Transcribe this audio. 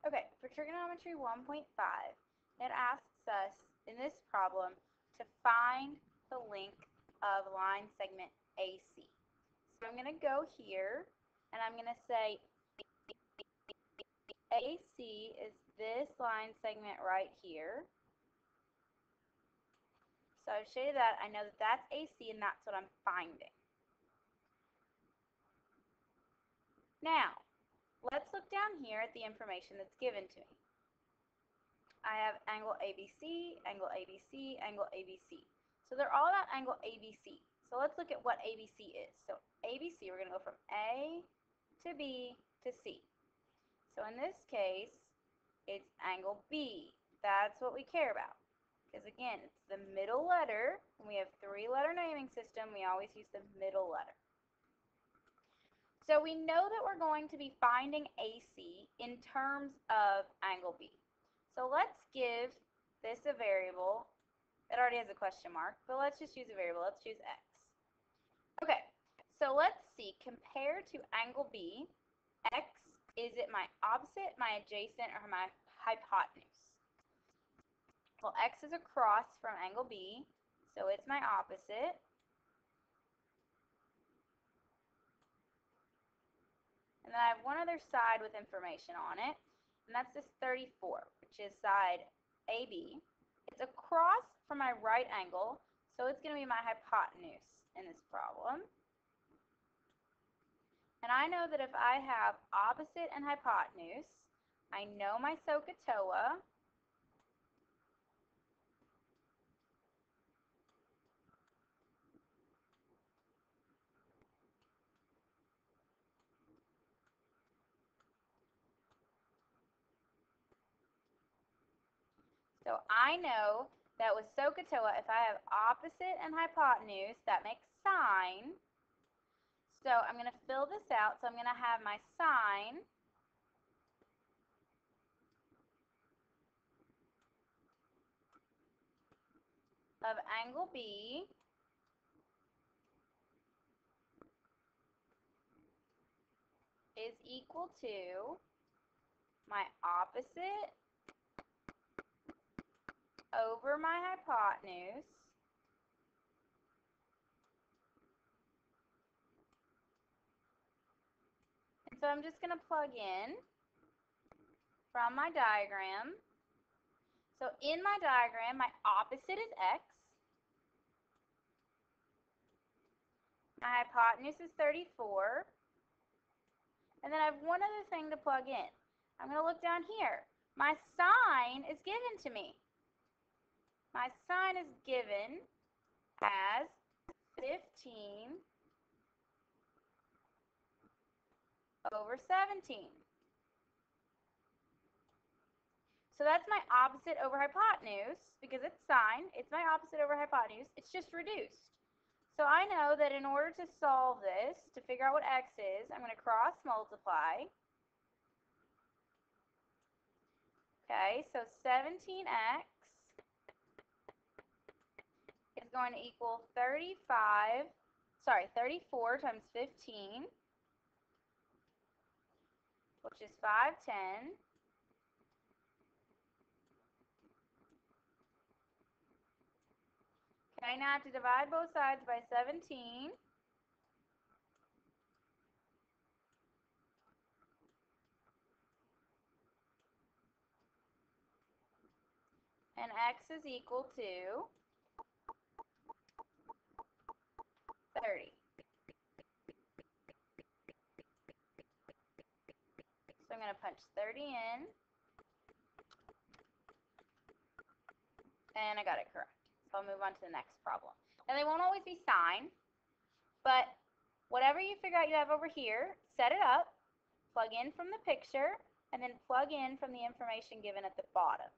Okay, for trigonometry 1.5, it asks us in this problem to find the length of line segment AC. So I'm going to go here and I'm going to say AC is this line segment right here. So I've shaded that. I know that that's AC and that's what I'm finding. Now, let's look down here at the information that's given to me. I have angle ABC, angle ABC, angle ABC. So they're all about angle ABC. So let's look at what ABC is. So ABC, we're going to go from A to B to C. So in this case, it's angle B. That's what we care about. Because again, it's the middle letter. When we have three-letter naming system, we always use the middle letter. So we know that we're going to be finding AC in terms of angle B. So let's give this a variable. It already has a question mark, but let's just use a variable. Let's choose x. Okay, so let's see. Compared to angle B, x, is it my opposite, my adjacent, or my hypotenuse? Well, x is across from angle B, so it's my opposite. And then I have one other side with information on it, and that's this 34, which is side AB. It's across from my right angle, so it's going to be my hypotenuse in this problem. And I know that if I have opposite and hypotenuse, I know my SOHCAHTOA. So I know that with SOHCAHTOA, if I have opposite and hypotenuse, that makes sine. So I'm going to fill this out. So I'm going to have my sine of angle B is equal to my opposite over my hypotenuse and so I'm just going to plug in from my diagram. So in my diagram, my opposite is x, my hypotenuse is 34, and then I have one other thing to plug in. I'm going to look down here. My sine is given to me. My sine is given as 15 over 17. So that's my opposite over hypotenuse, because it's sine. It's my opposite over hypotenuse. It's just reduced. So I know that in order to solve this, to figure out what x is, I'm going to cross multiply. Okay, so 17x is going to equal 34 times 15, which is 510. Okay, now I have to divide both sides by 17. And x is equal to 30. So I'm going to punch 30 in. And I got it correct. So I'll move on to the next problem. Now they won't always be sine, but whatever you figure out you have over here, set it up, plug in from the picture, and then plug in from the information given at the bottom.